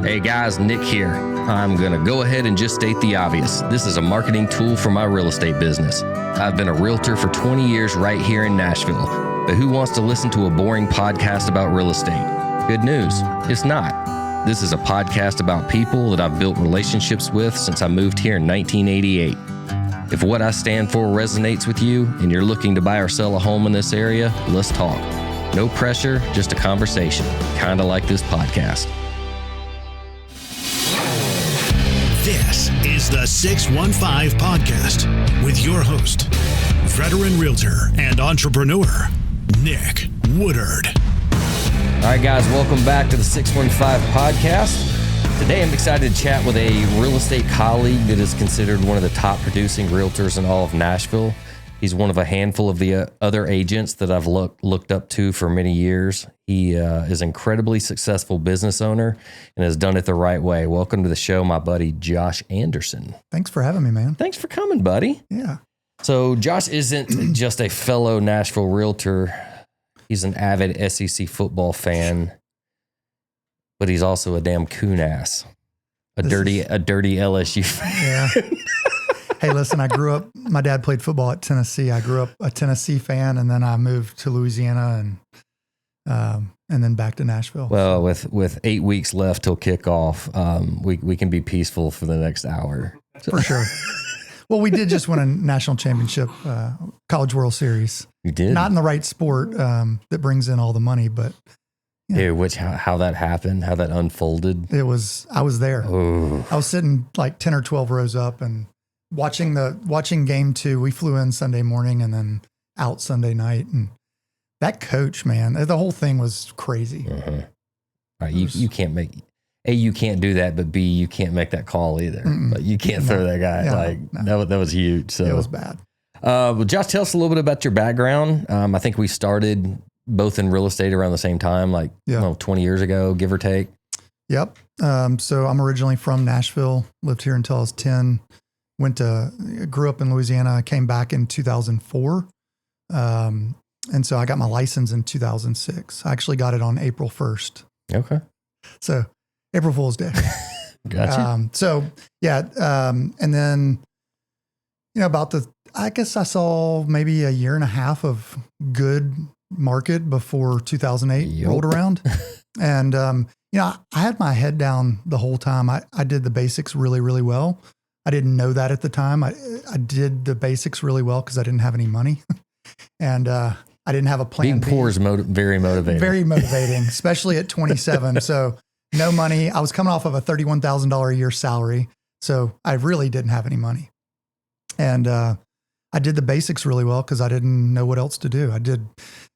Hey guys, Nick here. I'm going to go ahead and just state the obvious. This is a marketing tool for my real estate business. I've been a realtor for 20 years right here in Nashville. But who wants to listen to a boring podcast about real estate? Good news, it's not. This is a podcast about people that I've built relationships with since I moved here in 1988. If what I stand for resonates with you and you're looking to buy or sell a home in this area, let's talk. No pressure, just a conversation, kind of like this podcast. This is the 615 Podcast with your host, veteran realtor and entrepreneur, Nick Woodard. All right, guys, welcome back to the 615 Podcast. Today, I'm excited to chat with a real estate colleague that is considered one of the top producing realtors in all of Nashville. He's one of a handful of the other agents that I've looked up to for many years. He is an incredibly successful business owner and has done it the right way. Welcome to the show, my buddy, Josh Anderson. Thanks for having me, man. Thanks for coming, buddy. Yeah. So Josh isn't just a fellow Nashville realtor. He's an avid SEC football fan, but he's also a damn coon ass, a dirty LSU fan. Yeah. Hey, listen, I grew up, my dad played football at Tennessee. I grew up a Tennessee fan, and then I moved to Louisiana and then back to Nashville. Well, with 8 weeks left till kickoff, we can be peaceful for the next hour. For sure. Well, we did just win a national championship, College World Series. You did? Not in the right sport that brings in all the money, but yeah. Dude, how that happened, how that unfolded. I was there. Oh. I was sitting like 10 or 12 rows up and watching game 2. We flew in Sunday morning and then out Sunday night. And that coach, man, the whole thing was crazy. Uh-huh. Right, you can't make you can't do that, but B, you can't make that call either. Like, you can't throw that guy. No. That was huge. So it was bad. Well, Josh, tell us a little bit about your background. I think we started both in real estate around the same time, 20 years ago, give or take. Yep. So I'm originally from Nashville, lived here until I was 10. Grew up in Louisiana, came back in 2004. And so I got my license in 2006. I actually got it on April 1st. Okay. So April Fool's Day. Gotcha. And then, I guess I saw maybe a year and a half of good market before 2008 rolled around. And, I had my head down the whole time. I did the basics really, really well. I didn't know that at the time. I did the basics really well because I didn't have any money. And I didn't have a plan. Being poor is very motivating. Very motivating, especially at 27. So no money. I was coming off of a $31,000 a year salary. So I really didn't have any money. And I did the basics really well because I didn't know what else to do. I did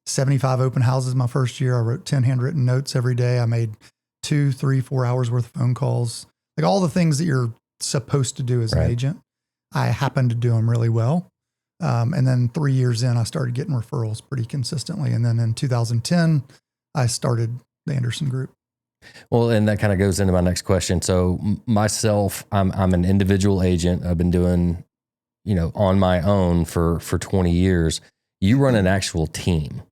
75 open houses my first year. I wrote 10 handwritten notes every day. I made 2, 3, 4 hours worth of phone calls. Like all the things that you're supposed to do as an agent. I happened to do them really well. And then 3 years in, I started getting referrals pretty consistently. And then in 2010, I started the Anderson Group. Well, and that kind of goes into my next question. So myself, I'm an individual agent. I've been doing, on my own for 20 years. You run an actual team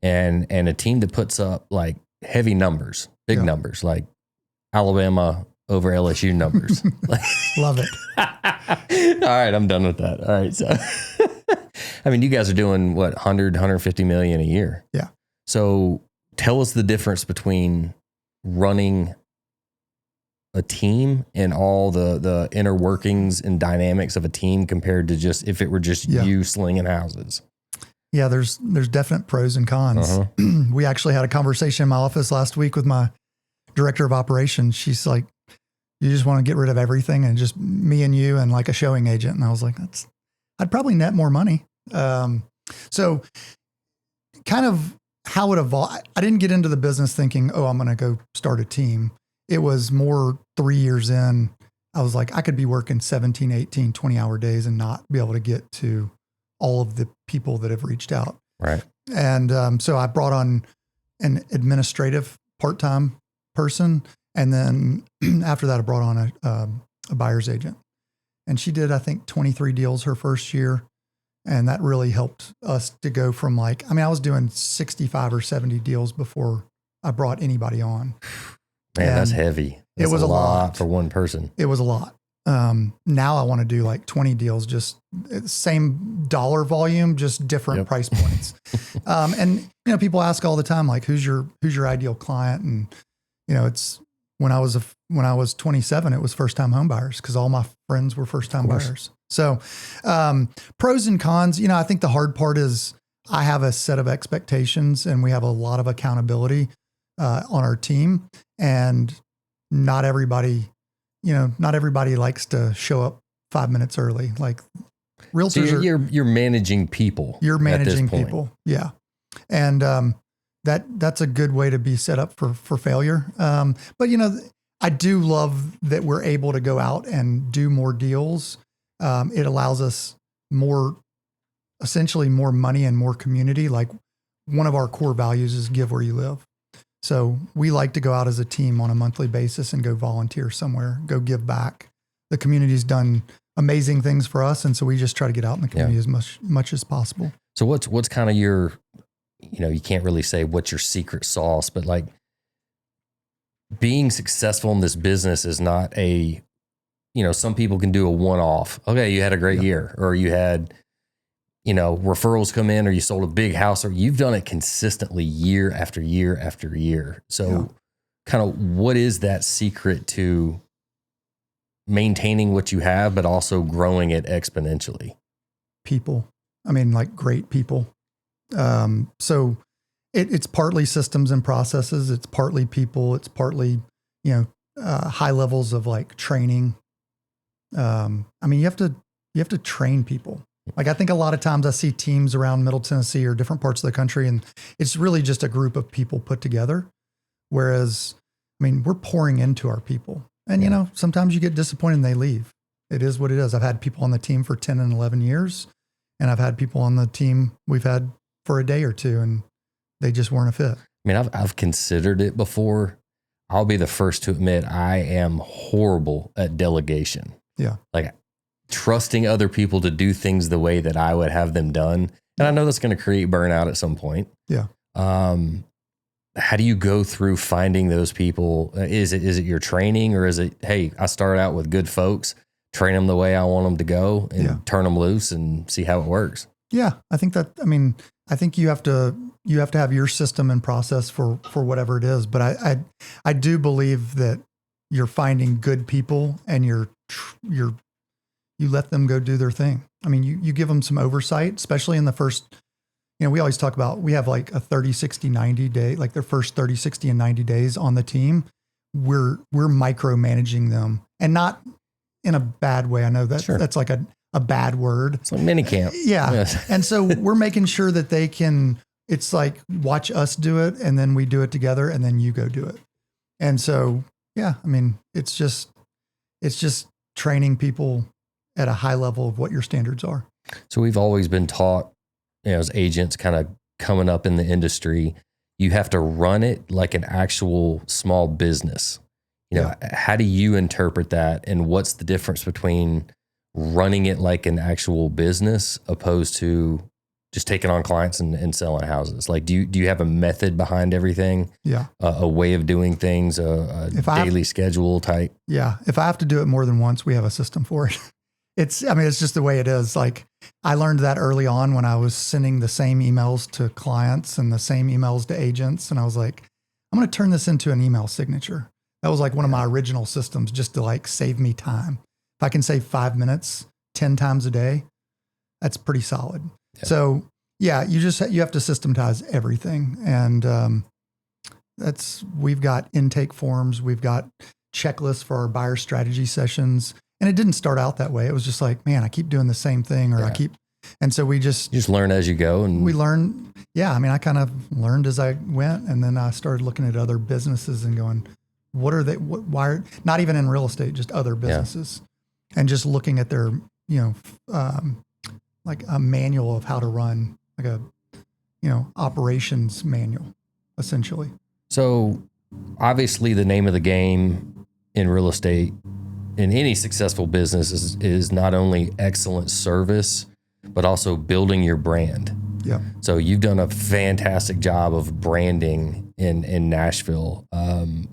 and a team that puts up like heavy numbers, big numbers, like Alabama over LSU numbers. Love it. All right, I'm done with that. All right. So, I mean, you guys are doing what, 150 million a year. Yeah. So tell us the difference between running a team and all the inner workings and dynamics of a team compared to just if it were just you slinging houses. Yeah, there's definite pros and cons. Uh-huh. We actually had a conversation in my office last week with my director of operations. She's like, you just want to get rid of everything and just me and you and like a showing agent. And I was like, I'd probably net more money. So kind of how it evolved. I didn't get into the business thinking, I'm going to go start a team. It was more 3 years in. I was like, I could be working 17, 18, 20-hour days and not be able to get to all of the people that have reached out. Right. And so I brought on an administrative part-time person. And then after that, I brought on a buyer's agent. And she did, I think, 23 deals her first year. And that really helped us to go from I was doing 65 or 70 deals before I brought anybody on. Man, that's heavy. That's it was a lot for one person. It was a lot. Now I want to do like 20 deals, just same dollar volume, just different price points. And people ask all the time, like, who's your ideal client? And it's when I was 27, it was first time home buyers because all my friends were first time buyers. So, pros and cons, I think the hard part is I have a set of expectations and we have a lot of accountability, on our team, and not everybody likes to show up 5 minutes early. Like realtors, so you're managing people. You're managing people. Yeah. And, that's a good way to be set up for failure. But I do love that we're able to go out and do more deals. It allows us essentially more money and more community. Like one of our core values is give where you live. So we like to go out as a team on a monthly basis and go volunteer somewhere, go give back. The community's done amazing things for us. And so we just try to get out in the community as much as possible. So what's kind of your, you can't really say what's your secret sauce, but like being successful in this business is not some people can do a one-off. Okay, you had a great year, or you had, referrals come in, or you sold a big house, or you've done it consistently year after year after year. So kind of what is that secret to maintaining what you have, but also growing it exponentially? People. I mean, like great people. So it's partly systems and processes. It's partly people. It's partly, high levels of like training. I mean, you have to train people. Like I think a lot of times I see teams around Middle Tennessee or different parts of the country, and it's really just a group of people put together. Whereas, I mean, we're pouring into our people, and sometimes you get disappointed and they leave. It is what it is. I've had people on the team for 10 and 11 years, and I've had people on the team we've had for a day or two, and they just weren't a fit. I mean, I've considered it before. I'll be the first to admit I am horrible at delegation. Yeah. Like trusting other people to do things the way that I would have them done. And I know that's going to create burnout at some point. Yeah. How do you go through finding those people? Is it your training, or is it, hey, I start out with good folks, train them the way I want them to go, and turn them loose and see how it works? Yeah. I think you have to have your system and process for whatever it is. But I do believe that you're finding good people and you let them go do their thing. I mean, you give them some oversight, especially in the first, we always talk about, we have like a 30, 60, 90 day, like their first 30, 60 and 90 days on the team. We're micromanaging them, and not in a bad way. I know that that's like a bad word. It's like mini camp. Yeah. Yes. And so we're making sure that they can, it's like, watch us do it, and then we do it together, and then you go do it. And so, I mean, it's just training people at a high level of what your standards are. So we've always been taught, as agents kind of coming up in the industry, you have to run it like an actual small business. How do you interpret that? And what's the difference between running it like an actual business opposed to just taking on clients and selling houses? Like, do you have a method behind everything? Yeah. A way of doing things, a daily schedule type? Yeah. If I have to do it more than once, we have a system for it. It's just the way it is. Like I learned that early on when I was sending the same emails to clients and the same emails to agents. And I was like, I'm going to turn this into an email signature. That was like one of my original systems, just to like save me time. If I can save 5 minutes 10 times a day, that's pretty solid. Yeah. So you have to systematize everything. And we've got intake forms, we've got checklists for our buyer strategy sessions. And it didn't start out that way. It was just like, man, I keep doing the same thing, and so we just learn as you go. And we learn. Yeah. I mean, I kind of learned as I went, and then I started looking at other businesses and going, what are they, why, not even in real estate, just other businesses, and just looking at their, like a manual of how to run, like a, operations manual, essentially. So obviously the name of the game in real estate, in any successful business, is not only excellent service, but also building your brand. Yeah. So you've done a fantastic job of branding in Nashville.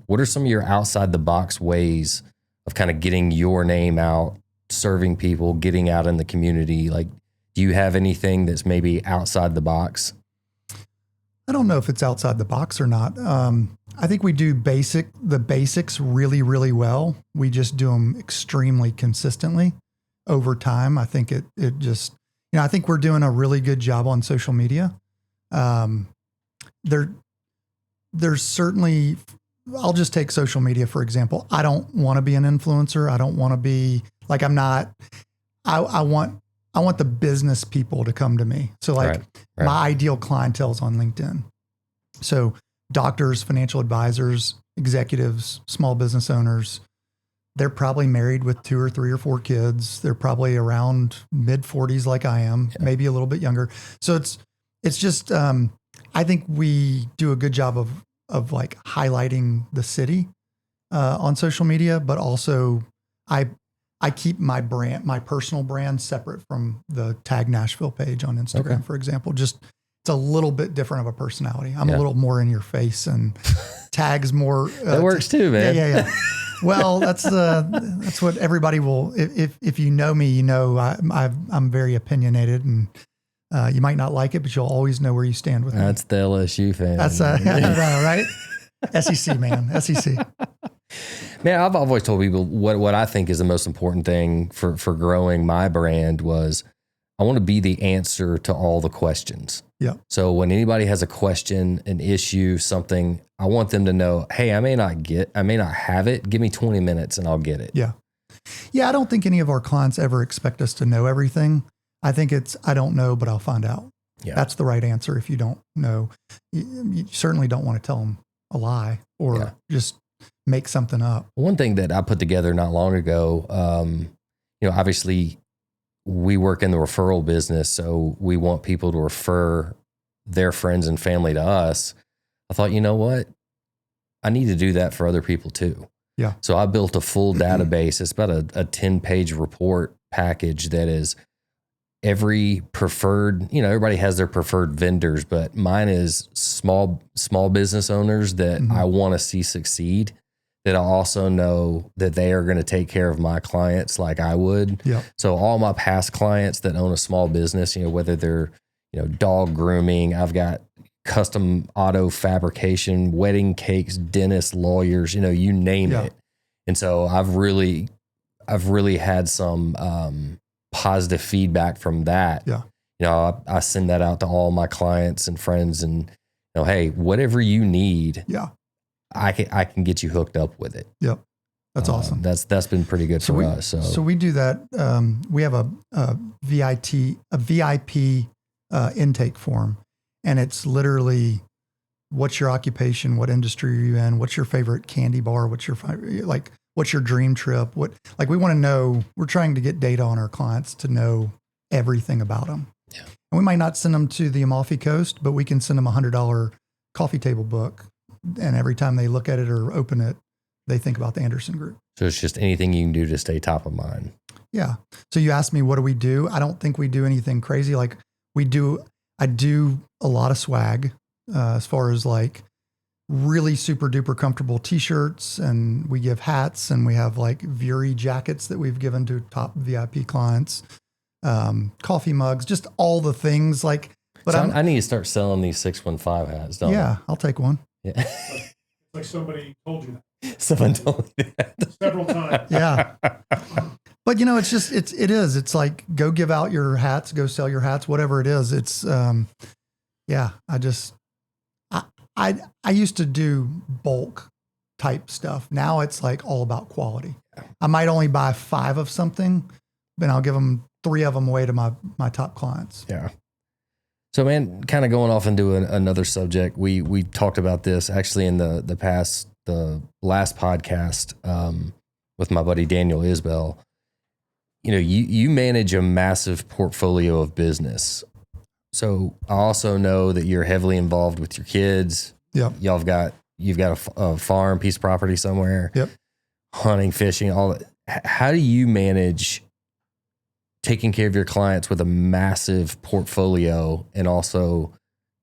What are some of your outside the box ways of kind of getting your name out, serving people, getting out in the community? Like, do you have anything that's maybe outside the box? I don't know if it's outside the box or not. I think we do the basics really, really well. We just do them extremely consistently over time. I think it just, I think we're doing a really good job on social media. There's certainly, I'll just take social media, for example. I don't want to be an influencer. I don't want to be like, I want the business people to come to me. So like my ideal clientele is on LinkedIn. So doctors, financial advisors, executives, small business owners, they're probably married with 2 or 3 or 4 kids. They're probably around mid 40s like I am, maybe a little bit younger. So it's just, I think we do a good job of like highlighting the city on social media, but also I keep my brand, my personal brand, separate from the Tag Nashville page on Instagram, for example. Just it's a little bit different of a personality. I'm a little more in your face, and Tag's more. That works too, man. Yeah. Well, that's what everybody will. If you know me, you know I'm very opinionated, and you might not like it, but you'll always know where you stand with me. That's the LSU fan. That's I know, right? SEC man, SEC. Man, I've always told people what I think is the most important thing for growing my brand was I want to be the answer to all the questions. Yeah. So when anybody has a question, an issue, something, I want them to know, hey, I may not have it. Give me 20 minutes and I'll get it. Yeah. Yeah. I don't think any of our clients ever expect us to know everything. I think I don't know, but I'll find out. Yeah. That's the right answer. If you don't know, you certainly don't want to tell them a lie or just make something up. One thing that I put together not long ago, obviously we work in the referral business, so we want people to refer their friends and family to us. I thought, you know what? I need to do that for other people too. Yeah. So I built a full database. It's about a 10-page report package that is every preferred, everybody has their preferred vendors, but mine is small business owners that I want to see succeed, that I also know that they are going to take care of my clients like I would. Yeah. So all my past clients that own a small business, whether they're, dog grooming, I've got custom auto fabrication, wedding cakes, dentists, lawyers, you name it. And so I've really had some, positive feedback from that. Yeah. I send that out to all my clients and friends and, hey, whatever you need, I can get you hooked up with it. Yep. That's awesome. That's been pretty good for us. So we do that. We have a VIP intake form, and it's literally what's your occupation, what industry are you in, what's your favorite candy bar, what's your dream trip, we want to know. We're trying to get data on our clients to know everything about them. Yeah. And we might not send them to the Amalfi Coast, but we can send them a $100 coffee table book. And every time they look at it or open it, they think about the Anderson Group. So it's just anything you can do to stay top of mind. Yeah. So you asked me, what do we do? I don't think we do anything crazy. Like I do a lot of swag as far as like really super duper comfortable t-shirts, and we give hats, and we have like Vury jackets that we've given to top VIP clients, coffee mugs, just all the things like, but so I need to start selling these 615 hats. Don't I? I'll take one. Yeah. It's like somebody told you that. Someone told me that several times. Yeah. But it's like, go give out your hats, go sell your hats, whatever it is. It's, I used to do bulk type stuff. Now it's like all about quality. I might only buy 5 of something, but I'll give them 3 of them away to my top clients. Yeah. So man, kind of going off into another subject, we talked about this actually in the last podcast with my buddy Daniel Isbell. You manage a massive portfolio of business. So I also know that you're heavily involved with your kids. Yep. You've got a farm, piece of property somewhere. Yep. Hunting, fishing, all that. How do you manage taking care of your clients with a massive portfolio and also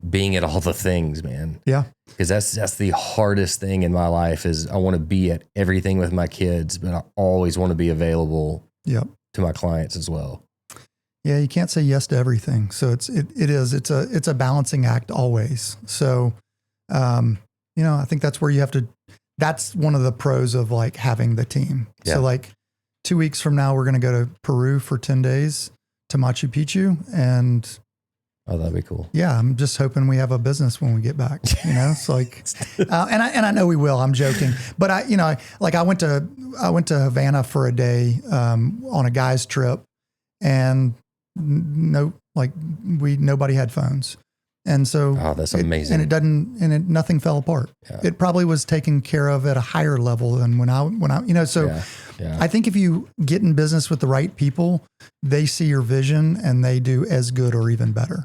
being at all the things, man. Yeah. Because that's the hardest thing in my life is I want to be at everything with my kids, but I always want to be available Yep. to my clients as well. Yeah, you can't say yes to everything. So it's a balancing act always. So, I think that's where you have to, that's one of the pros of like having the team. Yeah. So like 2 weeks from now, we're going to go to Peru for 10 days to Machu Picchu. And Oh, that'd be cool. yeah, I'm just hoping we have a business when we get back, it's like, and I know we will, I'm joking, but I went to Havana for a day, on a guy's trip, and nobody had phones. And so, that's amazing. Nothing fell apart. Yeah. It probably was taken care of at a higher level than when I, Yeah. I think if you get in business with the right people, they see your vision and they do as good or even better.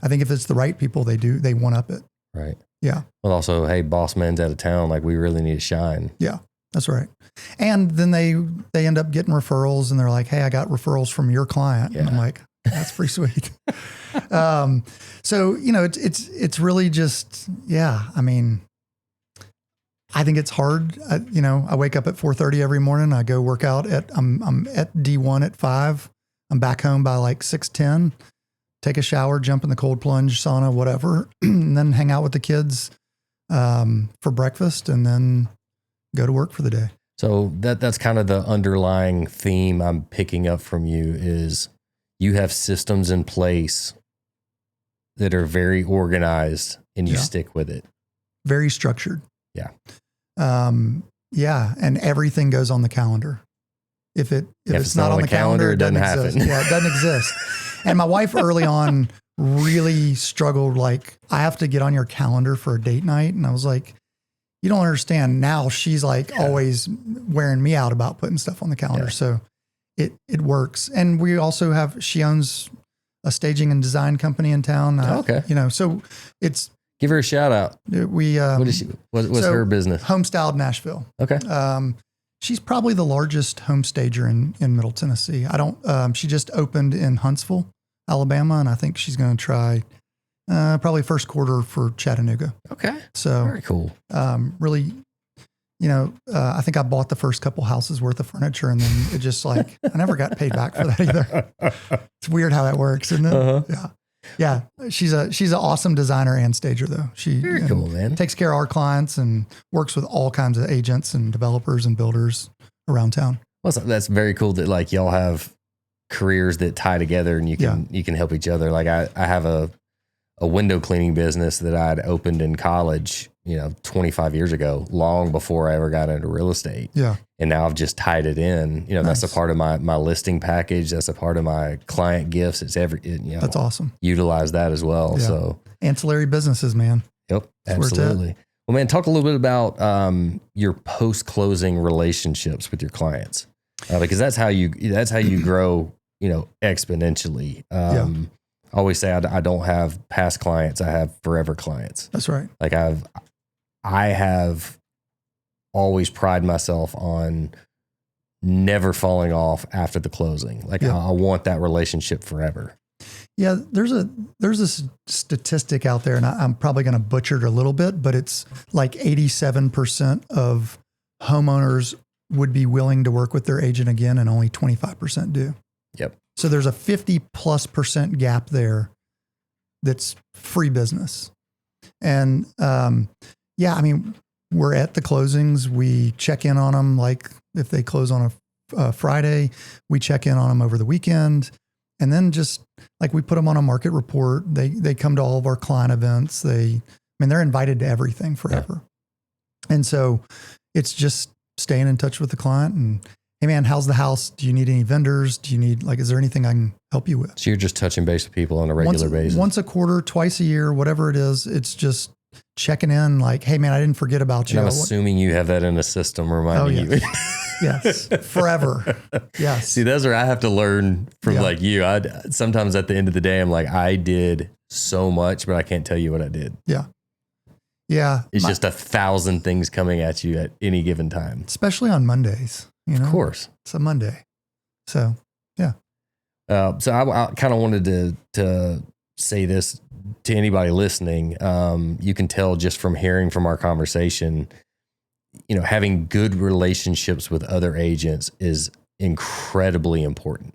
I think if it's the right people, they one up it. Right. Yeah. Well, also, hey, boss man's out of town. Like we really need to shine. Yeah, that's right. And then they end up getting referrals and they're like, hey, I got referrals from your client. Yeah. And I'm like, that's pretty sweet. So, it's really just, I mean, I think it's hard. I wake up at 4:30 every morning. I go work out I'm at D1 at 5. I'm back home by like 6:10, take a shower, jump in the cold plunge, sauna, whatever, and then hang out with the kids, for breakfast and then go to work for the day. So that's kind of the underlying theme I'm picking up from you is you have systems in place that are very organized and you stick with it. Very structured. Yeah. And everything goes on the calendar. If it's not on the calendar, it doesn't exist. happen. Yeah, it doesn't exist. And my wife early on really struggled. Like, I have to get on your calendar for a date night. And I was like, you don't understand. Now she's like always wearing me out about putting stuff on the calendar. Yeah. So it works. And we also she owns a staging and design company in town. Okay. So it's, Give her a shout out. we, What is she? What's her business? Homestyled Nashville. Okay. She's probably the largest home stager in Middle Tennessee. She just opened in Huntsville, Alabama, and I think she's going to try probably first quarter for Chattanooga. Okay. So Very cool. really, I think I bought the first couple houses worth of furniture, and then it just like, I never got paid back for that either. It's weird how that works, isn't it? Uh-huh. Yeah. Yeah. She's an awesome designer and stager though. She Very cool, man. takes care of our clients and works with all kinds of agents and developers and builders around town. Well, that's very cool that like y'all have careers that tie together and you can help each other. Like I have a window cleaning business that I'd opened in college, 25 years ago, long before I ever got into real estate. Yeah. And now I've just tied it in. That's a part of my listing package. That's a part of my client gifts. It's That's awesome. Utilize that as well. Yeah. So ancillary businesses, man. Yep, That's where it's absolutely. Well, man, talk a little bit about your post-closing relationships with your clients, because that's how you grow, exponentially. I always say I don't have past clients; I have forever clients. That's right. Like I have always pride myself on never falling off after the closing. Like I want that relationship forever. Yeah, there's a statistic out there, and I'm probably going to butcher it a little bit, but it's like 87% of homeowners would be willing to work with their agent again, and only 25% do. Yep. So there's a 50+% gap there that's free business. And we're at the closings. We check in on them. Like if they close on a Friday, we check in on them over the weekend. And then just like we put them on a market report, they come to all of our client events. they're invited to everything forever. Yeah. And so it's just staying in touch with the client and, hey man, how's the house? Do you need any vendors? Do you need is there anything I can help you with? So you're just touching base with people on a regular basis? Once a quarter, twice a year, whatever it is. It's just checking in like, hey man, I didn't forget about you. And I'm assuming you have that in a system reminding you. Yes. Forever. Yes. See, those are, I have to learn from like you. Sometimes at the end of the day, I'm like, I did so much, but I can't tell you what I did. Yeah. Yeah. It's just 1,000 things coming at you at any given time. Especially on Mondays. Of course. It's a Monday. So, yeah. So I kind of wanted to say this to anybody listening. You can tell just from hearing from our conversation, having good relationships with other agents is incredibly important.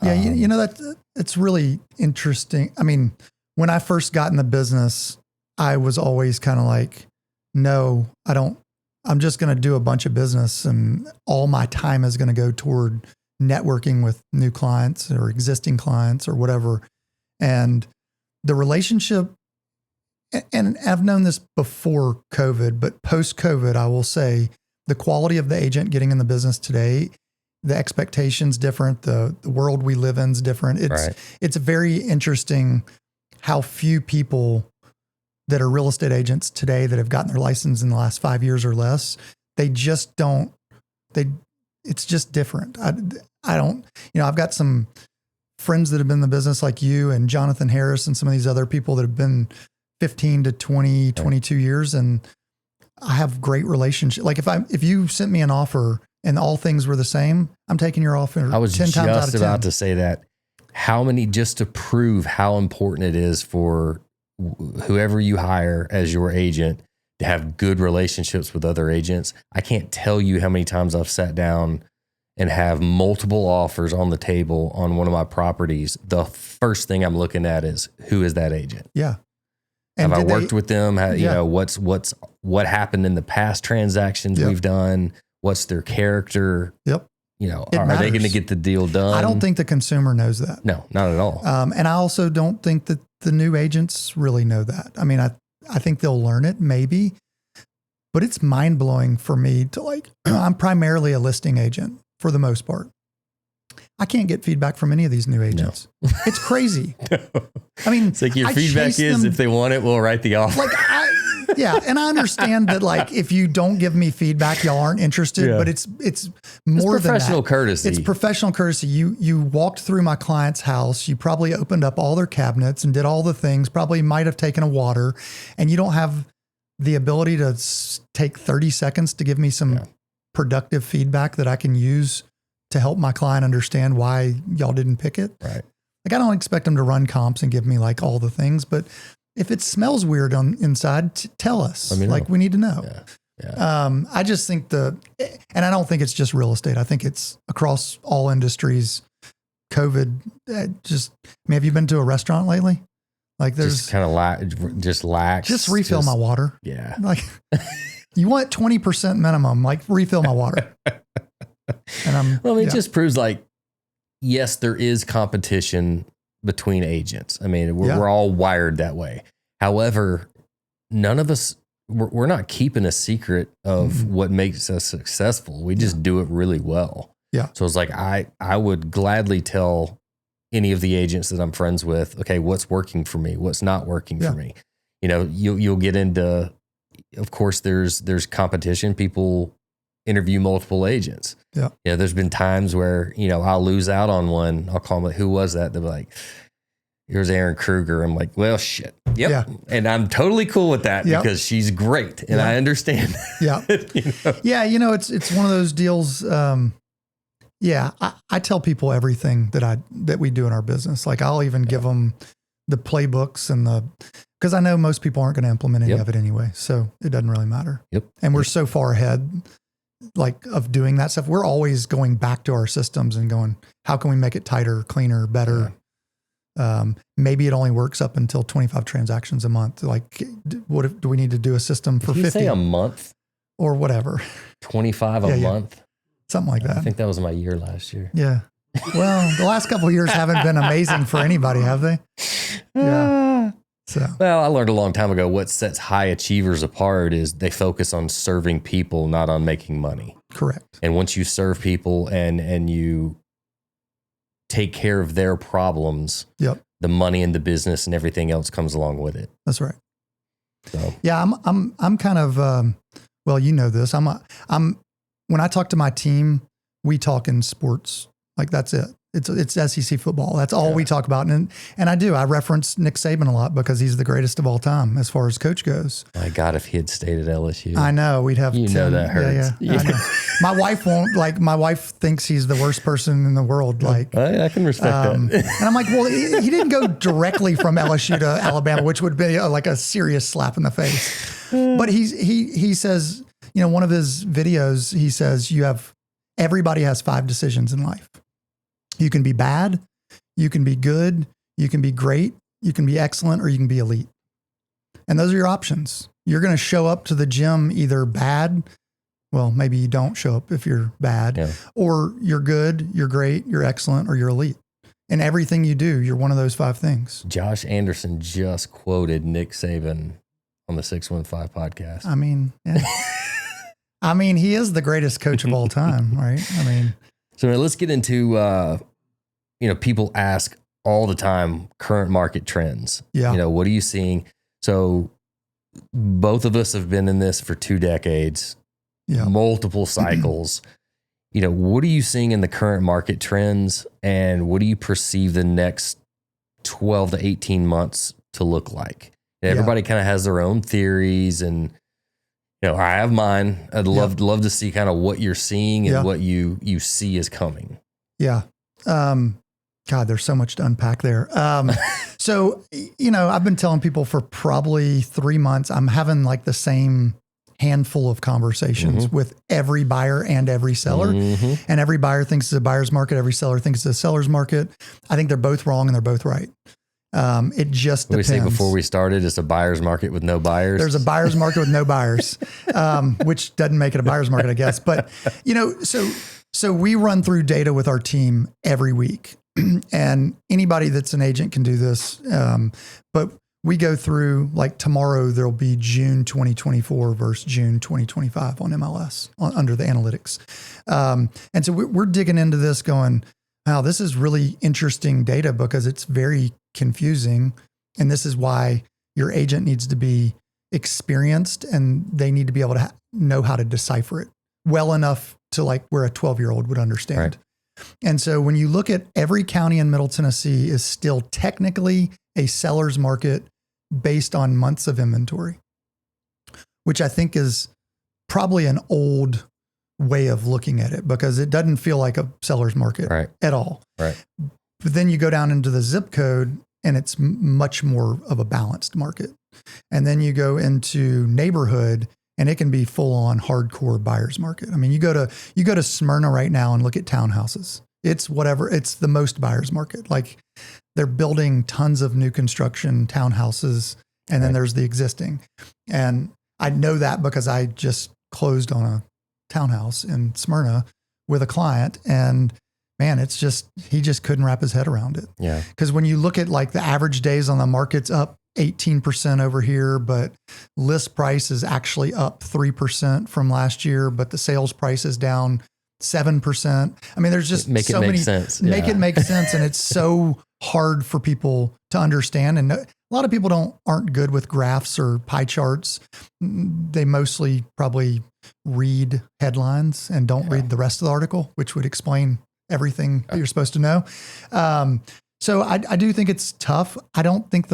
Yeah. It's really interesting. I mean, when I first got in the business, I was always kind of like, no, I'm just going to do a bunch of business and all my time is going to go toward networking with new clients or existing clients or whatever. And the relationship, and I've known this before COVID, but post-COVID, I will say the quality of the agent getting in the business today, the expectations different, the world we live in is different. It's very interesting how few people that are real estate agents today that have gotten their license in the last 5 years or less, it's just different. I don't, I've got some friends that have been in the business like you and Jonathan Harris and some of these other people that have been 15 to 20, 22 years. And I have great relationships. Like if you sent me an offer and all things were the same, I'm taking your offer 10 times out of 10. I was just about to say that. How many, just to prove how important it is for whoever you hire as your agent to have good relationships with other agents. I can't tell you how many times I've sat down and have multiple offers on the table on one of my properties. The first thing I'm looking at is, who is that agent? Yeah. And have I worked with them? What happened in the past transactions we've done? What's their character? Yep. Are they going to get the deal done? I don't think the consumer knows that. No, not at all. And I also don't think that the new agents really know that. I mean, I think they'll learn it maybe, but it's mind blowing for me to I'm primarily a listing agent for the most part. I can't get feedback from any of these new agents. No. It's crazy. No. I mean, it's like your feedback is if they want it, we'll write the offer. And I understand that if you don't give me feedback, y'all aren't interested, but it's more than that. Professional courtesy. It's professional courtesy. You walked through my client's house, you probably opened up all their cabinets and did all the things, probably might have taken a water, and you don't have the ability to take 30 seconds to give me some productive feedback that I can use to help my client understand why y'all didn't pick it. Right. I don't expect them to run comps and give me all the things, but if it smells weird on inside, tell us. We need to know. Yeah. I just think and I don't think it's just real estate. I think it's across all industries. COVID, have you been to a restaurant lately? There's just kind of lax. Just refill my water. Yeah. You want 20% minimum, refill my water. And it just proves yes, there is competition between agents. I mean, we're all wired that way. However, none of us, we're not keeping a secret of what makes us successful. We just do it really well. Yeah. So it's I would gladly tell any of the agents that I'm friends with, okay, what's working for me, what's not working for me. You'll get into, of course, there's competition. People interview multiple agents. Yeah. There's been times where, I'll lose out on one. I'll call them, who was that? They'll be like, here's Aaron Kruger. I'm like, well, shit. Yep. Yeah. And I'm totally cool with that because she's great. And I understand. Yeah. Yeah. It's one of those deals. I tell people everything that we do in our business. I'll even give them the playbooks because I know most people aren't going to implement any of it anyway. So it doesn't really matter. Yep. And we're so far ahead of doing that stuff. We're always going back to our systems and going, how can we make it tighter, cleaner, better? Yeah. Maybe it only works up until 25 transactions a month. What do we need to do a system for 50? Did you say a month? Or whatever. 25 a month? Something like that. I think that was my year last year. Yeah. Well, the last couple of years haven't been amazing for anybody, have they? Yeah. Well, I learned a long time ago what sets high achievers apart is they focus on serving people, not on making money. Correct. And once you serve people and you take care of their problems, the money and the business and everything else comes along with it. That's right. So yeah, I'm kind of well, you know this. I'm when I talk to my team, we talk in sports. That's it. It's SEC football. That's all we talk about. And I reference Nick Saban a lot because he's the greatest of all time as far as coach goes. My God, if he had stayed at LSU. I know we'd have, that hurts. Yeah. I know. My wife won't my wife thinks he's the worst person in the world. Like, I can respect that. and I'm like, well, he didn't go directly from LSU to Alabama, which would be like a serious slap in the face. But he says, one of his videos, he says, everybody has 5 decisions in life. You can be bad, you can be good, you can be great, you can be excellent, or you can be elite. And those are your options. You're going to show up to the gym either bad, well, maybe you don't show up if you're bad, or you're good, you're great, you're excellent, or you're elite. And everything you do, you're one of those 5 things. Josh Anderson just quoted Nick Saban on the 615 podcast. I mean, yeah. I mean, he is the greatest coach of all time, right? I mean, so let's get into, people ask all the time, current market trends. Yeah. What are you seeing? So both of us have been in this for 2 decades, multiple cycles. What are you seeing in the current market trends, and what do you perceive the next 12 to 18 months to look like? Everybody kind of has their own theories, and I have mine. I'd love to see kind of what you're seeing and what you see is coming. Yeah. God, there's so much to unpack there. So, I've been telling people for probably 3 months, I'm having like the same handful of conversations with every buyer and every seller. And every buyer thinks it's a buyer's market. Every seller thinks it's a seller's market. I think they're both wrong and they're both right. It just depends. We say before we started, it's a buyer's market with no buyers. There's a buyer's market with no buyers, which doesn't make it a buyer's market, I guess. But, so we run through data with our team every week, and anybody that's an agent can do this. But we go through, like tomorrow, there'll be June 2024 versus June 2025 on MLS under the analytics. And so we're digging into this going, wow, this is really interesting data because it's very confusing. And this is why your agent needs to be experienced and they need to be able to know how to decipher it well enough to like where a 12-year-old would understand. Right. And so when you look at every county in Middle Tennessee is still technically a seller's market based on months of inventory, which I think is probably an old way of looking at it because it doesn't feel like a seller's market at all. Right. But then you go down into the zip code and it's much more of a balanced market. And then you go into neighborhood and it can be full on hardcore buyer's market. I mean, you go to Smyrna right now and look at townhouses. It's the most buyer's market. Like they're building tons of new construction townhouses and then there's the existing. And I know that because I just closed on a townhouse in Smyrna with a client and man, he just couldn't wrap his head around it. Yeah. Because when you look at like the average days on the market's up 18% over here, but list price is actually up 3% from last year, but the sales price is down 7%. I mean, there's just make it make sense. And it's so hard for people to understand. And a lot of people aren't good with graphs or pie charts. They mostly probably read headlines and don't read the rest of the article, which would explain everything that you're supposed to know. So I do think it's tough. I don't think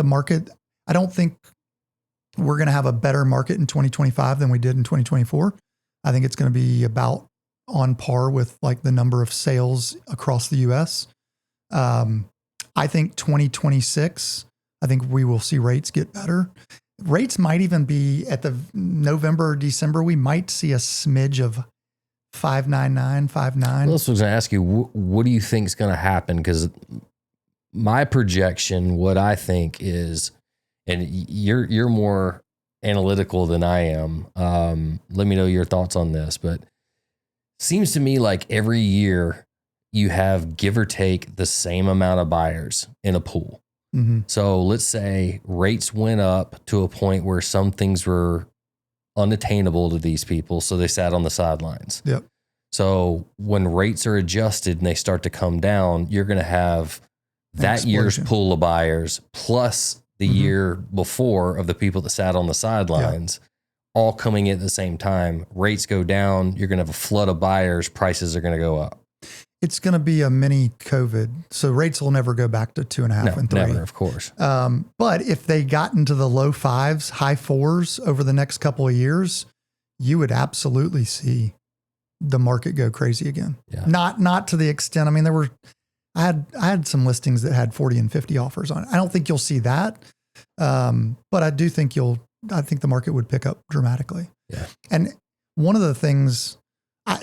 we're going to have a better market in 2025 than we did in 2024. I think it's going to be about on par with like the number of sales across the US. I think 2026, I think we will see rates get better. Rates might even be at the November or December. We might see a smidge of 5.99, 5.9. Well, I was going to ask you, what do you think is going to happen? Because my projection, what I think is, and you're more analytical than I am. Let me know your thoughts on this, but seems to me like every year you have give or take the same amount of buyers in a pool. Mm-hmm. So let's say rates went up to a point where some things were unattainable to these people. So they sat on the sidelines. Yep. So when rates are adjusted and they start to come down, you're going to have that year's pool of buyers plus the year before of the people that sat on the sidelines all coming in at the same time. Rates go down. You're going to have a flood of buyers. Prices are going to go up. it's going to be a mini COVID. So rates will never go back to 2.5 and 3. Never, of course. But if they got into the low 5s, high 4s over the next couple of years, you would absolutely see the market go crazy again. Yeah. Not to the extent. I mean, I had some listings that had 40 and 50 offers on it. I don't think you'll see that. But I do think I think the market would pick up dramatically. Yeah. And one of the things I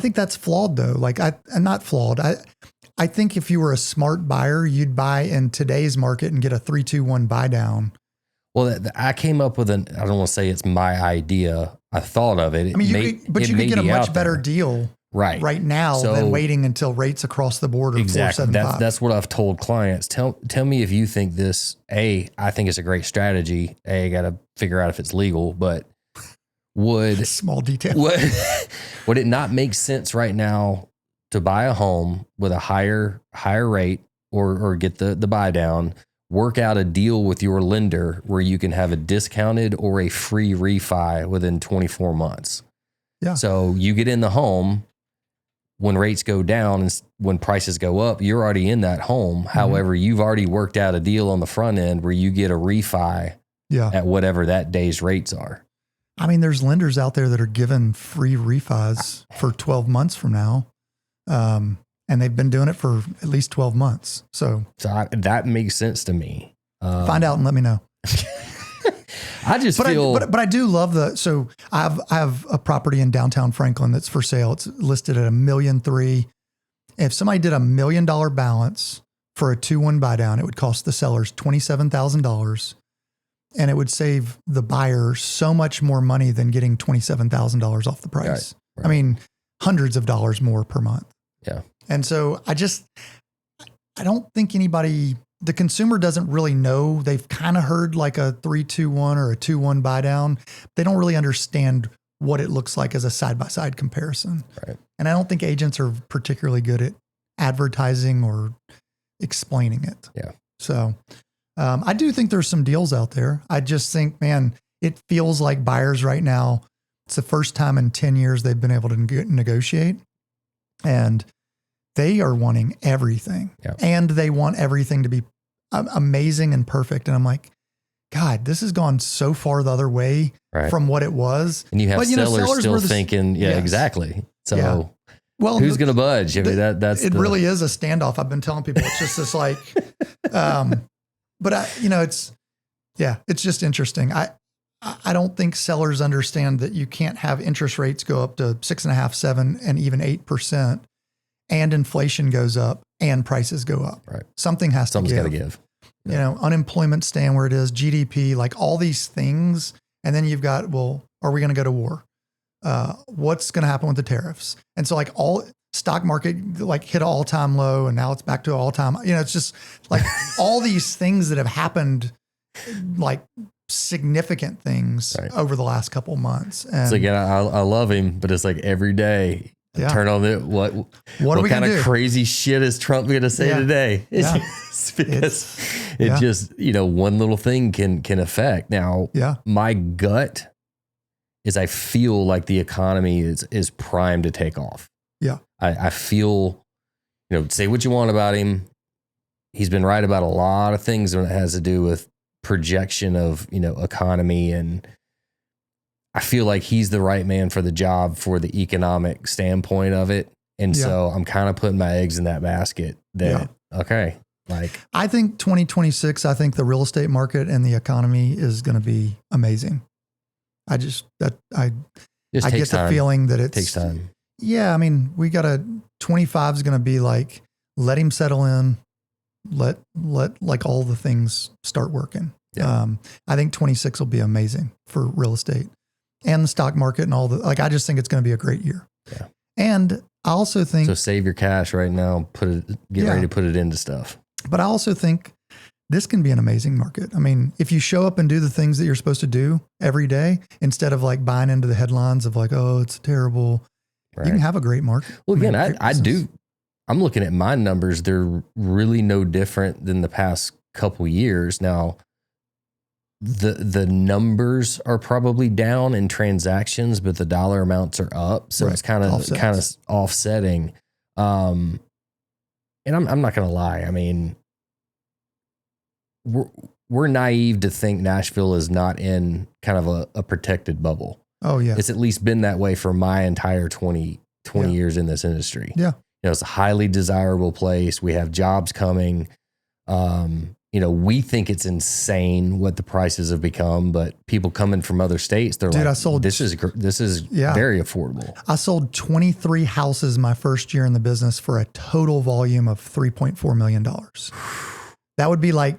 think that's flawed though. Like not flawed. I think if you were a smart buyer, you'd buy in today's market and get a 3-2-1 buy down. Well, I came up with I don't want to say it's my idea. I thought of it. I mean, you could get a much better deal right now than waiting until rates across the board are exactly. 4.75. That's what I've told clients. Tell me if you think this, I think it's a great strategy. I got to figure out if it's legal, but small detail. Would it not make sense right now to buy a home with a higher rate or get the buy down, work out a deal with your lender where you can have a discounted or a free refi within 24 months? Yeah. So you get in the home when rates go down and when prices go up, you're already in that home. Mm-hmm. However, you've already worked out a deal on the front end where you get a refi at whatever that day's rates are. I mean, there's lenders out there that are giving free refis for 12 months from now. And they've been doing it for at least 12 months. So that makes sense to me. Find out and let me know. I feel, but I do love so I have a property in downtown Franklin that's for sale. It's listed at $1.3 million. If somebody did $1 million balance for a 2-1 buy down, it would cost the sellers $27,000. And it would save the buyer so much more money than getting $27,000 off the price. Right. I mean, hundreds of dollars more per month. Yeah. And so I don't think the consumer doesn't really know. They've kind of heard like a 3-2-1 or a 2-1 buy down. They don't really understand what it looks like as a side-by-side comparison. Right. And I don't think agents are particularly good at advertising or explaining it. Yeah. So I do think there's some deals out there. I just think, man, it feels like buyers right now, it's the first time in 10 years they've been able to negotiate, and they are wanting everything. Yeah. And they want everything to be amazing and perfect. And I'm like, God, this has gone so far the other way from what it was. And you have sellers still thinking, exactly. So well, who's going to budge? I mean, it really is a standoff. I've been telling people it's just this like, but it's just interesting. I don't think sellers understand that you can't have interest rates go up to 6.5%, 7%, and even 8%, and inflation goes up and prices go up. Right. Something's got to give. You know, unemployment staying where it is, GDP, like all these things. And then you've got, well, are we going to go to war? What's going to happen with the tariffs? And so like all stock market like hit an all-time low and now it's back to all-time. You know, it's just like all these things that have happened, like significant things over the last couple of months. And it's like, I love him, but it's like every day. Turn on it. What kind of crazy shit is Trump going to say today? It's because it just, one little thing can affect. Now, my gut is I feel like the economy is primed to take off. Yeah. I feel, say what you want about him. He's been right about a lot of things when it has to do with projection of, economy, and I feel like he's the right man for the job for the economic standpoint of it. And so I'm kind of putting my eggs in that basket I think 2026, I think the real estate market and the economy is going to be amazing. I get the feeling that it takes time. Yeah. I mean, 25 is going to be like, let him settle in, let like all the things start working. Yeah. I think 26 will be amazing for real estate and the stock market and all I just think it's going to be a great year. Yeah. And I also think, so save your cash right now, get ready to put it into stuff. But I also think this can be an amazing market. I mean, if you show up and do the things that you're supposed to do every day, instead of like buying into the headlines of like, oh, it's terrible, you can have a great market. Well, again, I'm looking at my numbers. They're really no different than the past couple years. Now, the numbers are probably down in transactions, but the dollar amounts are up. So it's kind of offsetting. And I'm not going to lie. I mean, we're naive to think Nashville is not in kind of a protected bubble. Oh yeah. It's at least been that way for my entire 20 years in this industry. Yeah. It's a highly desirable place. We have jobs coming. We think it's insane what the prices have become, but people coming from other states, they're like, this is very affordable. I sold 23 houses my first year in the business for a total volume of $3.4 million. That would be like,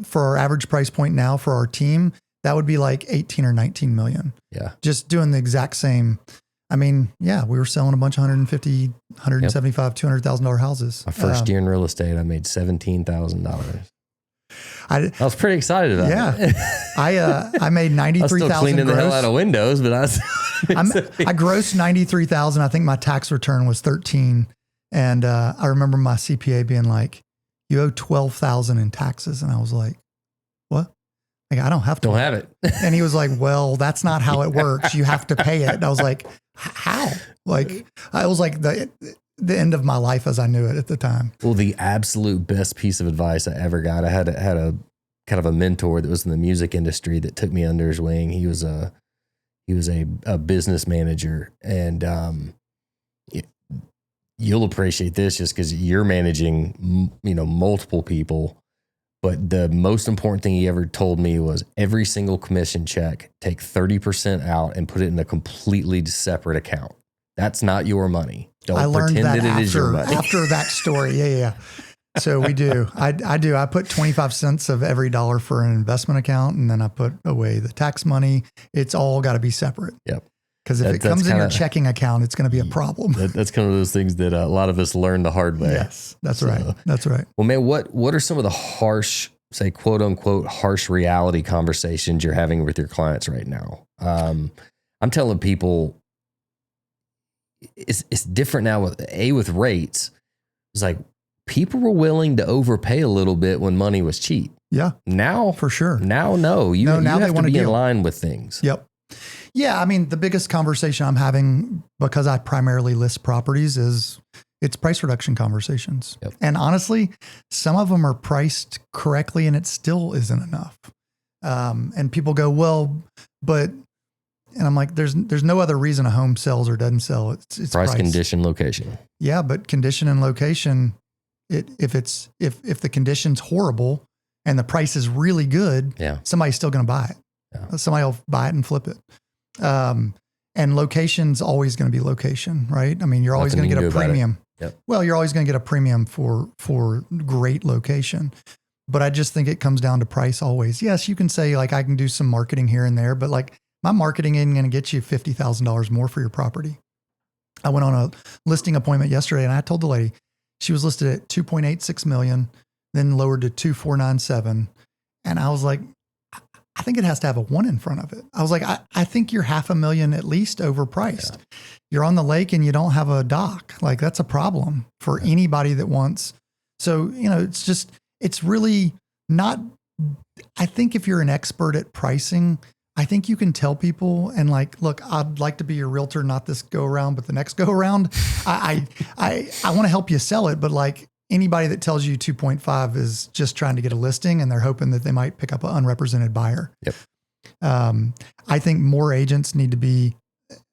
for our average price point now for our team, that would be like 18 or 19 million. Yeah. Just doing the exact same. I mean, yeah, we were selling a bunch of $150,000, $175,000, $200,000 houses. My first year in real estate, I made $17,000. I was pretty excited about it. I made 93,000. I was still cleaning the hell out of windows, but I grossed 93,000. I think my tax return was 13. And I remember my CPA being like, "You owe 12,000 in taxes." And I was like, "What? Like, I don't have to. Don't have it." And he was like, "Well, that's not how it works. You have to pay it." And I was like, "How?" Like, I was like the end of my life as I knew it at the time. Well, the absolute best piece of advice I ever got, I had a kind of a mentor that was in the music industry that took me under his wing. He was a business manager, and you'll appreciate this just because you're managing, multiple people. But the most important thing he ever told me was every single commission check, take 30% out and put it in a completely separate account. That's not your money. Don't pretend that it is your money. After that story. Yeah. So we do. I do. I put 25 cents of every dollar for an investment account, and then I put away the tax money. It's all got to be separate. Yep. Because if it comes in your checking account, it's going to be a problem. That's kind of those things that a lot of us learn the hard way. Yes, that's right. That's right. Well, man, what are some of the harsh, say, quote unquote, harsh reality conversations you're having with your clients right now? I'm telling people it's different now with rates. It's like people were willing to overpay a little bit when money was cheap. Yeah. Now, for sure. Now, no. You have to be in line with things. Yep. Yeah, I mean, the biggest conversation I'm having, because I primarily list properties, is it's price reduction conversations. Yep. And honestly, some of them are priced correctly and it still isn't enough. And people go, "Well, but," and I'm like, there's no other reason a home sells or doesn't sell. It's price, condition, location. Yeah, but condition and location, if the condition's horrible and the price is really good, somebody's still going to buy it. Yeah. Somebody will buy it and flip it. And location's always going to be location, right? I mean, you're always going to get a premium. Yep. Well, you're always going to get a premium for great location. But I just think it comes down to price always. Yes, you can say like, I can do some marketing here and there, but like my marketing isn't going to get you $50,000 more for your property. I went on a listing appointment yesterday and I told the lady, she was listed at 2.86 million, then lowered to 2.497. And I was like, I think it has to have a 1 in front of it. I was like, I think you're $500,000 at least overpriced. Yeah. You're on the lake and you don't have a dock. Like that's a problem for anybody that wants. So, it's really not, I think if you're an expert at pricing, I think you can tell people and like, look, I'd like to be your realtor, not this go around, but the next go around. I want to help you sell it, but like, anybody that tells you 2.5 is just trying to get a listing and they're hoping that they might pick up an unrepresented buyer. Yep. I think more agents need to be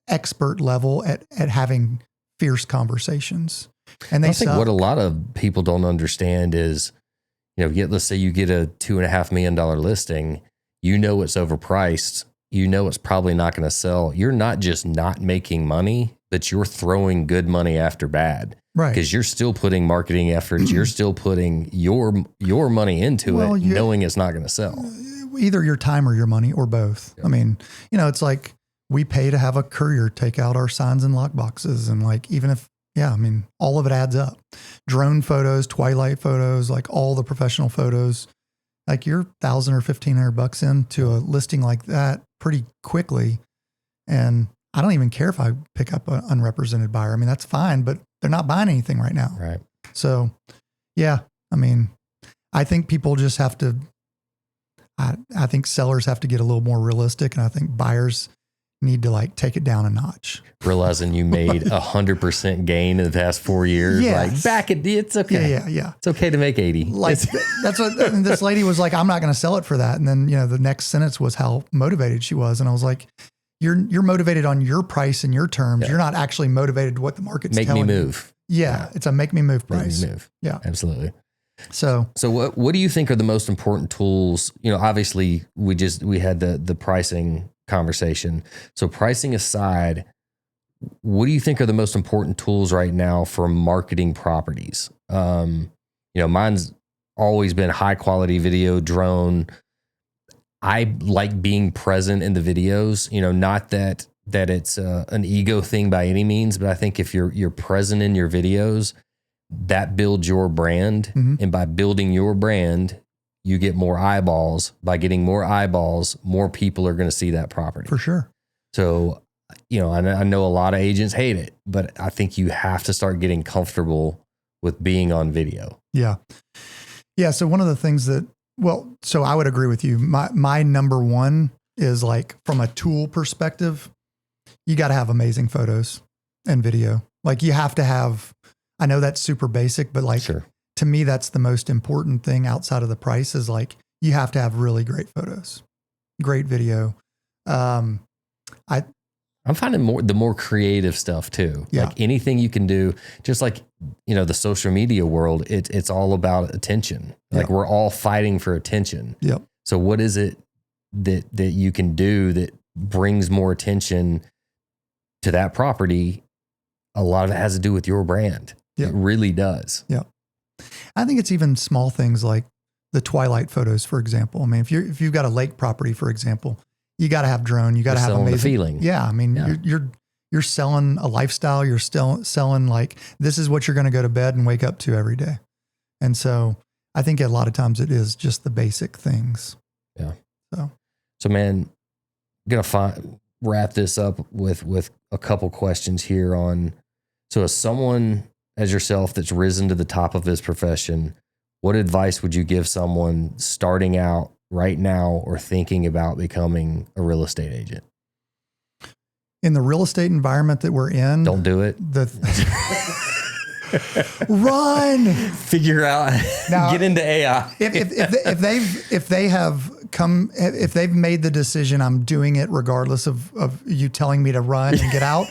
expert level at having fierce conversations. And I think what a lot of people don't understand is, let's say you get a $2.5 million listing, it's overpriced. It's probably not going to sell. You're not just not making money, but you're throwing good money after bad. Right. Because you're still putting marketing efforts, you're still putting your money into it, knowing it's not going to sell. Either your time or your money or both. Yeah. I mean, it's like we pay to have a courier take out our signs and lock boxes. And like, even if, all of it adds up. Drone photos, twilight photos, like all the professional photos, like you're $1,000 or $1,500 into a listing like that pretty quickly. And I don't even care if I pick up an unrepresented buyer. I mean, that's fine, but they're not buying anything right now. Right. So, I think people just have to, I think sellers have to get a little more realistic. And I think buyers need to like take it down a notch. Realizing you made 100% gain in the past 4 years. Yes. Like back at it's okay. Yeah. It's okay to make 80. Like that's what and this lady was like, I'm not going to sell it for that. And then, the next sentence was how motivated she was. And I was like, you're motivated on your price and your terms. Yeah. You're not actually motivated what the market's Make me telling you. move. Yeah. It's a make me move Make price. me move. Yeah. Absolutely. So what do you think are the most important tools? Obviously we had the pricing conversation. So pricing aside, what do you think are the most important tools right now for marketing properties? Mine's always been high quality video, drone. I like being present in the videos, not that it's an ego thing by any means, but I think if you're present in your videos, that builds your brand. Mm-hmm. And by building your brand, you get more eyeballs. By getting more eyeballs, more people are going to see that property. for sure. So, I know a lot of agents hate it, but I think you have to start getting comfortable with being on video. Yeah. Yeah. So one of the things so I would agree with you. My number one is like from a tool perspective, you got to have amazing photos and video. Like you have to have, I know that's super basic, but like Sure. to me, that's the most important thing outside of the price is like, you have to have really great photos, great video. I'm finding the more creative stuff too. Yeah. Like anything you can do, just like, the social media world, it's all about attention. Like Yeah. we're all fighting for attention. Yep. So what is it that you can do that brings more attention to that property? A lot of it has to do with your brand. Yeah. It really does. Yeah. I think it's even small things like the twilight photos, for example. I mean, if you've got a lake property, for example, you got to have drone. You got to You're have selling the amazing feeling. Yeah, I mean, Yeah. you're selling a lifestyle. You're still selling like this is what you're going to go to bed and wake up to every day. And so I think a lot of times it is just the basic things. Yeah. So man, I'm gonna wrap this up with a couple questions here on. So as someone as yourself that's risen to the top of his profession, what advice would you give someone starting out right now or thinking about becoming a real estate agent? in the real estate environment that we're in, Don't do it. Run. Figure out, Now, get into AI. if they've made the decision, I'm doing it regardless of you telling me to run and get out.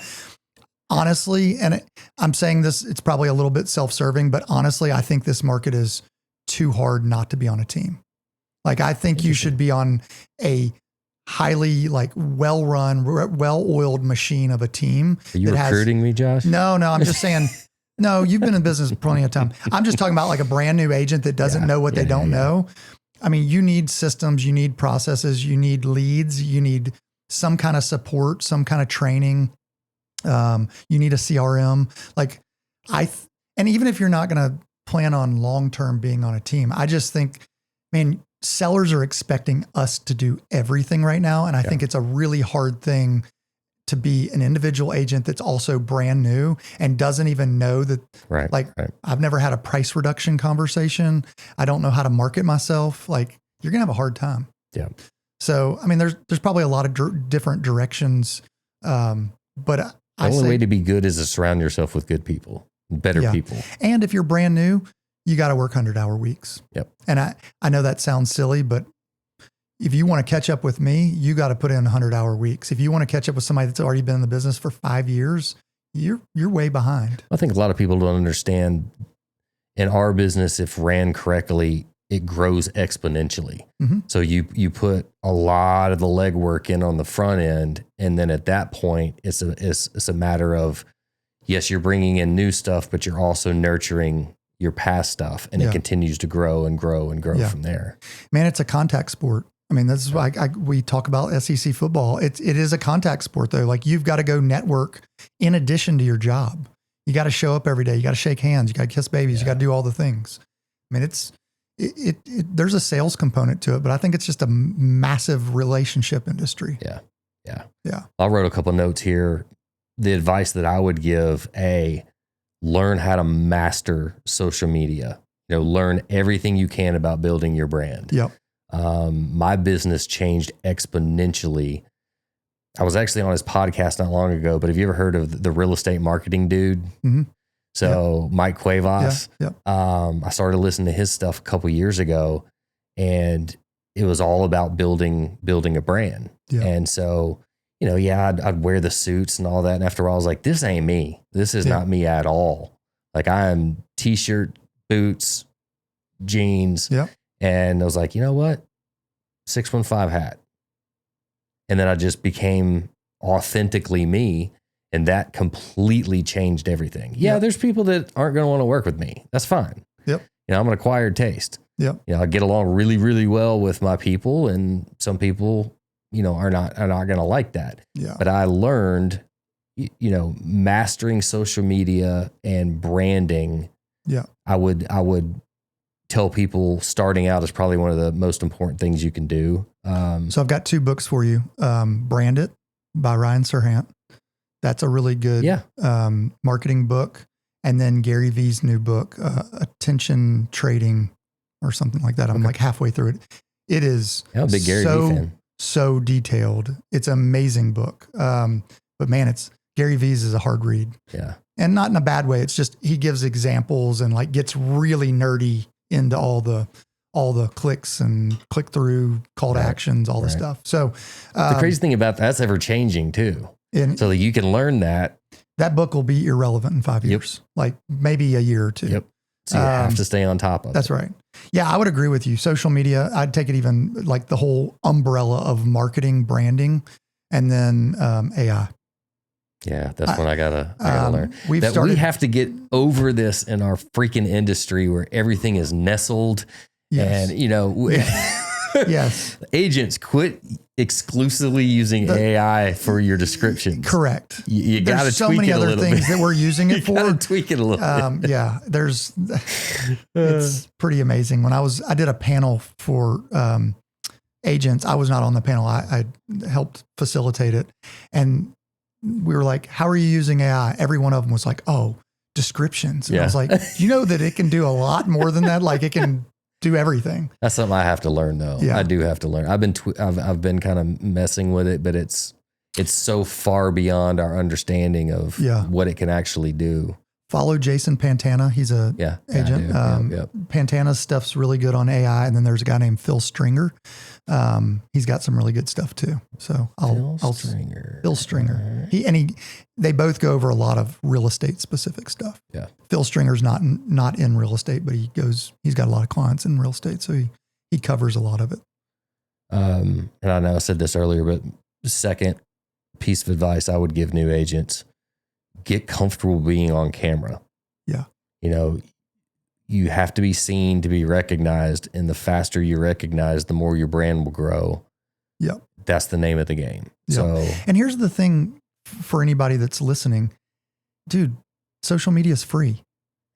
Honestly, I'm saying this, it's probably a little bit self-serving, but honestly, I think this market is too hard not to be on a team. Like, I think you should be on a highly well-run, well-oiled machine of a team. Are you recruiting me, Josh? No, I'm just saying, no, you've been in business plenty of time. I'm just talking about like a brand new agent that doesn't know what they don't know. I mean, you need systems, you need processes, you need leads, you need some kind of support, some kind of training. You need a CRM. And even if you're not going to plan on long-term being on a team, I just think, man, sellers are expecting us to do everything right now. And I think it's a really hard thing to be an individual agent that's also brand new and doesn't even know that, Right. I've never had a price reduction conversation. I don't know how to market myself. Like, you're going to have a hard time. Yeah. So, I mean, there's probably a lot of different directions. But The only way to be good is to surround yourself with good people, better people. And if you're brand new, you got to work 100-hour weeks. Yep. And I know that sounds silly, but if you want to catch up with me, you got to put in 100-hour weeks. If you want to catch up with somebody that's already been in the business for 5 years, you're way behind. I think a lot of people don't understand in our business, if ran correctly, it grows exponentially. Mm-hmm. So you put a lot of the legwork in on the front end. And then at that point, it's a matter of, yes, you're bringing in new stuff, but you're also nurturing your past stuff, and it continues to grow and grow and grow from there. Man, it's a contact sport. I mean, this is why we talk about SEC football. It is a contact sport though. Like, you've got to go network in addition to your job. You got to show up every day. You got to shake hands. You got to kiss babies. You got to do all the things. I mean, there's a sales component to it, but I think it's just a massive relationship industry. Yeah. I wrote a couple notes here. The advice that I would give: learn how to master social media. Learn everything you can about building your brand. Yep. My business changed exponentially I was actually on his podcast not long ago, but have you ever heard of the real estate marketing dude? Mm-hmm. So Mike Cuevas, Yeah. I started listening to his stuff a couple years ago, and it was all about building a brand. Yeah. And so, I'd wear the suits and all that. And after a while I was like, this ain't me. This is not me at all. Like I am t-shirt, boots, jeans. Yeah. And I was like, you know what? 615 hat. And then I just became authentically me. And that completely changed everything. Yeah, Yep. there's people that aren't going to want to work with me. That's fine. Yep. I'm an acquired taste. Yep. I get along really, really well with my people, and some people, are not going to like that. Yeah. But I learned, mastering social media and branding. Yeah. I would tell people starting out is probably one of the most important things you can do. So I've got 2 books for you. Brand It by Ryan Serhant. That's a really good marketing book. And then Gary Vee's new book, Attention Trading or something like that. I'm like halfway through it. It is I'm a big Gary Vee fan. So detailed. It's an amazing book. But man, Gary Vee's is a hard read. Yeah. And not in a bad way. It's just, he gives examples and like gets really nerdy into all the clicks and click through call to actions, all the stuff. So the crazy thing about that's ever changing too. So that you can learn that. That book will be irrelevant in 5 years, like maybe a year or 2. Yep. So you have to stay on top of it. That's right. Yeah, I would agree with you. Social media, I'd take it even like the whole umbrella of marketing, branding, and then AI. Yeah, that's when I gotta learn. We have to get over this in our freaking industry where everything is nestled. Yes. And yes. Agents, quit exclusively using AI for your descriptions. Correct. You got to There's so tweak many it a other little things bit. that we're using it You for. got to tweak it a little bit. Yeah, it's pretty amazing. When I did a panel for agents. I was not on the panel. I helped facilitate it, and we were like, "How are you using AI?" Every one of them was like, "Oh, descriptions." And I was like, "You know that it can do a lot more than that. Like it can do everything." That's something I have to learn, though. Yeah. I do have to learn. I've been kind of messing with it, but it's so far beyond our understanding of what it can actually do. Follow Jason Pantana. He's a agent. Pantana's stuff's really good on AI. And then there's a guy named Phil Stringer. He's got some really good stuff too. So Phil Stringer. They both go over a lot of real estate specific stuff. Yeah. Phil Stringer's not in real estate, but he's got a lot of clients in real estate. So he covers a lot of it. And I know I said this earlier, but the second piece of advice I would give new agents: get comfortable being on camera. Yeah. You have to be seen to be recognized, and the faster you recognize, the more your brand will grow. Yep. That's the name of the game. Yep. So, and here's the thing for anybody that's listening, dude, social media is free.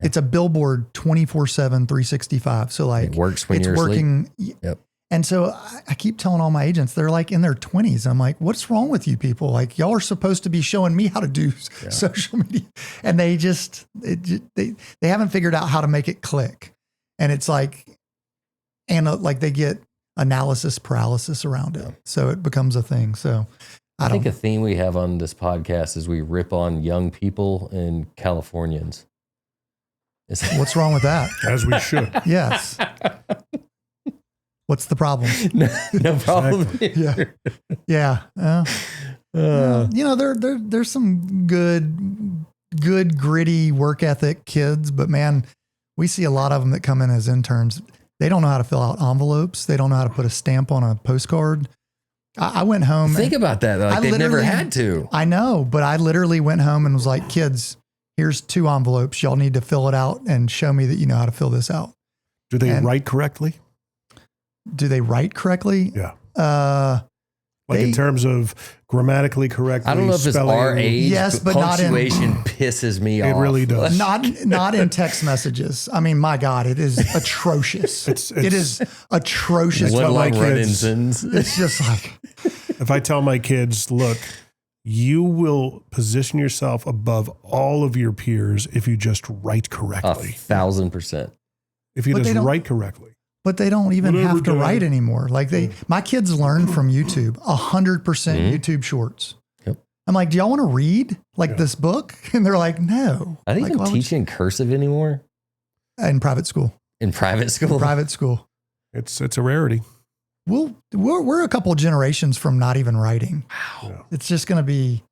Yeah. It's a billboard 24/7, 365. So like it works when you're working. Asleep. Yep. And so I keep telling all my agents, they're like in their 20s. I'm like, what's wrong with you people? Like y'all are supposed to be showing me how to do social media. And they haven't figured out how to make it click. And it's like they get analysis paralysis around it. So it becomes a thing. So I think a theme we have on this podcast is we rip on young people and Californians. What's wrong with that? As we should. Yes. What's the problem? No problem. Yeah. There's some good, gritty work ethic kids, but man, we see a lot of them that come in as interns. They don't know how to fill out envelopes. They don't know how to put a stamp on a postcard. I went home. Think about that. Like they've never had to. I know, but I literally went home and was like, kids, here's 2 envelopes. Y'all need to fill it out and show me that you know how to fill this out. Do they write correctly? Do they write correctly? Yeah. In terms of grammatically correctly. I don't know if it's our age. Yes, but punctuation not in, pisses me off. It really does. Not in text messages. I mean, my God, it is atrocious. It is atrocious. What like It's just like. If I tell my kids, look, you will position yourself above all of your peers if you just write correctly. 1,000%. If you just write correctly. but they don't even Whatever, have to Dad. write anymore. Like my kids learn from YouTube, 100% YouTube shorts. Yep. I'm like, do y'all want to read like this book? And they're like, no. I think like, even why would teaching cursive anymore you- in private school. in private school. Private school. It's a rarity. We're a couple generations from not even writing. Wow. It's just going to be,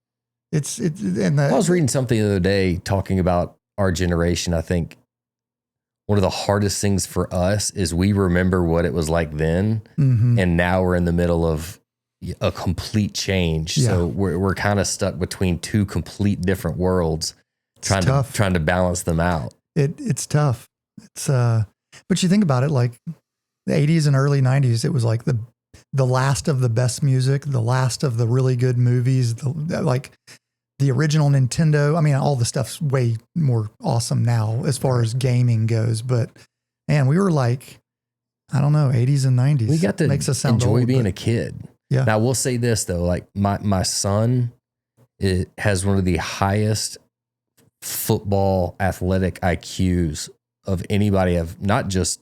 and I was reading something the other day talking about our generation. I think one of the hardest things for us is we remember what it was like then, and now we're in the middle of a complete change. Yeah. So we're kind of stuck between two complete different worlds, trying to balance them out. It's tough. It's but you think about it, like the 80s and early 90s, it was like the last of the best music, the last of the really good movies, like the original Nintendo. I mean, all the stuff's way more awesome now as far as gaming goes. But man, we were like, I don't know, 80s and 90s. We got to Makes us sound enjoy old, being but a kid. Yeah. Now, we'll say this, though. Like, my son has one of the highest football athletic IQs of anybody I've not just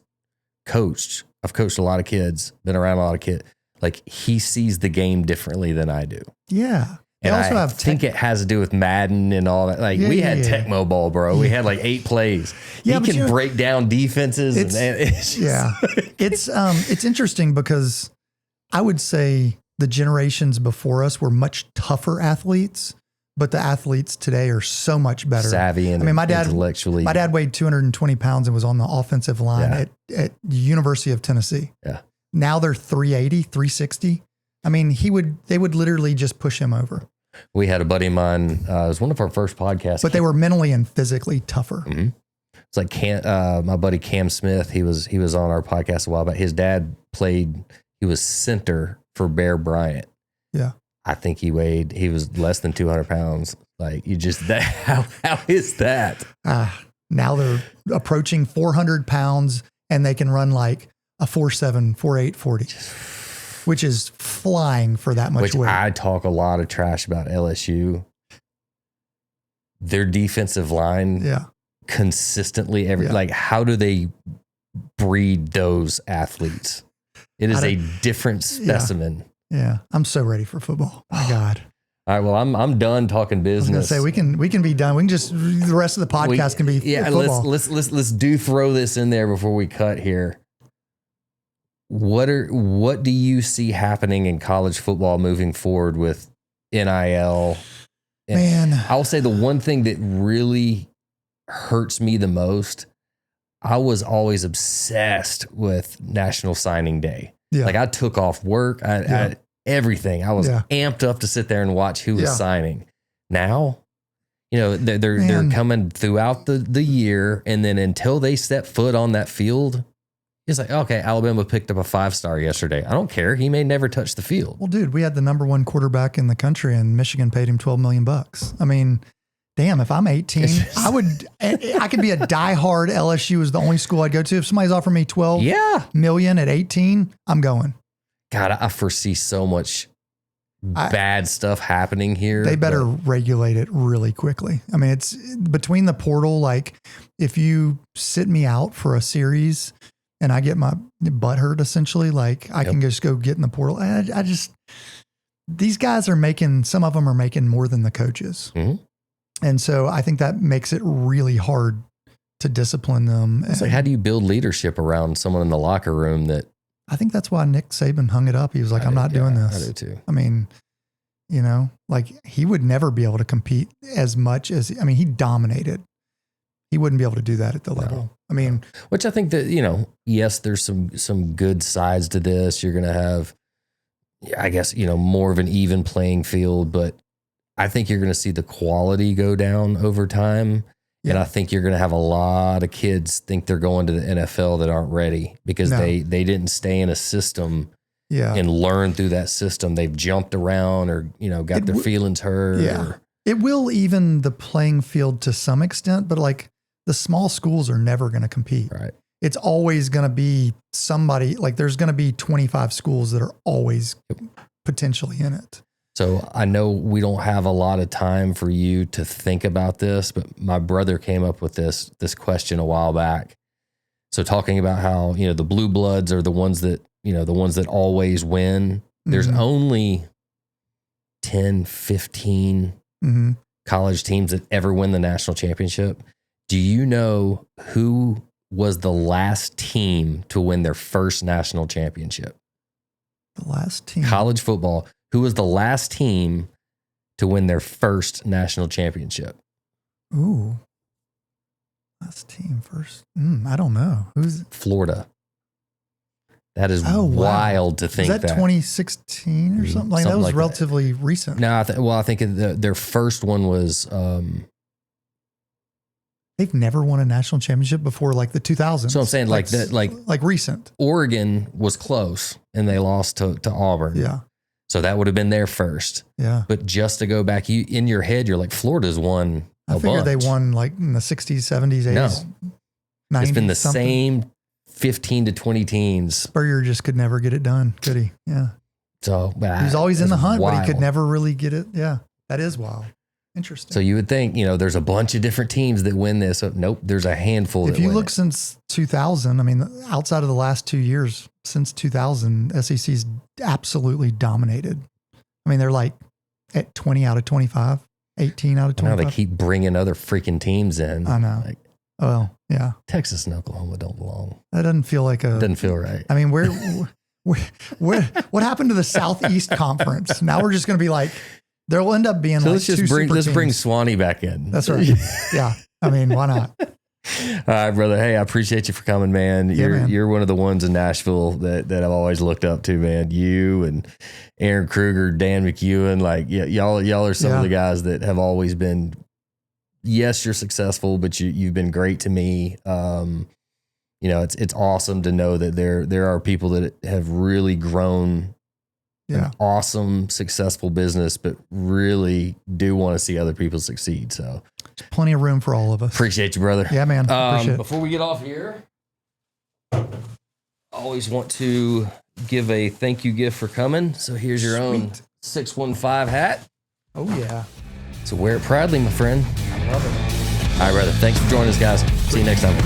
coached. I've coached a lot of kids, been around a lot of kids. Like, he sees the game differently than I do. Yeah. They And also I have think it has to do with Madden and all that. Like, we had Tecmo Ball, bro. We had like 8 plays. Yeah, he but can break down defenses. And it's just, it's interesting because I would say the generations before us were much tougher athletes, but the athletes today are so much better. savvy and intellectually. My dad weighed 220 pounds and was on the offensive line at the University of Tennessee. Yeah. Now they're 380, 360. I mean, they would literally just push him over. We had a buddy of mine. It was one of our first podcasts. But they were mentally and physically tougher. Mm-hmm. It's like my buddy Cam Smith. He was on our podcast a while back. His dad he was center for Bear Bryant. Yeah. I think he was less than 200 pounds. Like, you just, how is that? Now they're approaching 400 pounds and they can run like a 4.7, 4.8, 40, which is flying for that much weight. I talk a lot of trash about LSU. Their defensive line consistently like, how do they breed those athletes? It is a different specimen. Yeah. I'm so ready for football. My God. All right. Well, I'm done talking business. I was gonna say we can be done. We can just the rest of the podcast can be football. Let's throw this in there before we cut here. What do you see happening in college football moving forward with NIL? And Man, I'll say the one thing that really hurts me the most, I was always obsessed with National Signing Day. Yeah. Like, I took off work, I everything. I was amped up to sit there and watch who was signing. Now, they're coming throughout the year, and then until they step foot on that field, it's like, okay, Alabama picked up a 5-star yesterday. I don't care. He may never touch the field. Well, dude, we had the number 1 quarterback in the country, and Michigan paid him $12 million. I mean, damn, if I'm 18, I could be a diehard. LSU is the only school I'd go to. If somebody's offering me $12 million at 18, I'm going. God, I foresee so much bad stuff happening here. They better regulate it really quickly. I mean, it's between the portal. Like, if you sit me out for a series and I get my butt hurt, essentially, like I can just go get in the portal. I just, these guys are some of them are making more than the coaches. Mm-hmm. And so I think that makes it really hard to discipline them. It's like, how do you build leadership around someone in the locker room that? I think that's why Nick Saban hung it up. He was like, I'm not doing this. I do too. I mean, like he would never be able to compete as much as, he dominated. He wouldn't be able to do that at the level. I mean, which I think that, yes, there's some good sides to this. You're going to have, I guess, more of an even playing field, but I think you're going to see the quality go down over time. Yeah. And I think you're going to have a lot of kids think they're going to the NFL that aren't ready because they didn't stay in a system and learn through that system. They've jumped around or, got their feelings hurt. Yeah. It will even the playing field to some extent, but like the small schools are never going to compete. Right. It's always going to be somebody, like there's going to be 25 schools that are always potentially in it. So I know we don't have a lot of time for you to think about this, but my brother came up with this question a while back. So talking about how, the blue bloods are the ones that, the ones that always win. There's only 10, 15 college teams that ever win the national championship. Do you know who was the last team to win their first national championship? The last team. College football. Who was the last team to win their first national championship? Ooh. Last team first. I don't know. Who's Florida. That is wild to think that. Was that 2016 or something? Like that was like relatively recent. No, I think their first one was. They've never won a national championship before, like the 2000s. So I'm saying like recent. Oregon was close and they lost to Auburn. Yeah. So that would have been their first. Yeah. But just to go back, in your head, you're like, Florida's won. I figured they won like in the 60s, 70s, 80s. No. 90s, it's been the something. same 15 to 20 teams. Spurrier just could never get it done, could he? Yeah. So he was always in the hunt, wild. but he could never really get it. Yeah. That is wild. Interesting. So you would think, there's a bunch of different teams that win this. Nope, there's a handful. If you look since 2000, I mean, outside of the last 2 years, since 2000, SEC's absolutely dominated. I mean, they're like at 20 out of 25, 18 out of 25. Now they keep bringing other freaking teams in. I know. Like, well, yeah. Texas and Oklahoma don't belong. That doesn't feel like a... Doesn't feel right. I mean, what happened to the Southeast Conference? Now we're just going to be like... There'll end up being let's bring Swanee back in. That's right. Yeah. I mean, why not? All right, brother. Hey, I appreciate you for coming, man. You're one of the ones in Nashville that I've always looked up to, man. You and Aaron Kruger, Dan McEwen, like y'all are some of the guys that have always been. Yes, you're successful, but you've been great to me. It's awesome to know that there are people that have really grown. An awesome, successful business, but really do want to see other people succeed. So there's plenty of room for all of us. Appreciate you, brother. Yeah, man. Appreciate it. Before we get off here, I always want to give a thank you gift for coming. So here's your own 615 hat. Oh, yeah. So wear it proudly, my friend. I love it. All right, brother. Thanks for joining us, guys. See you next time.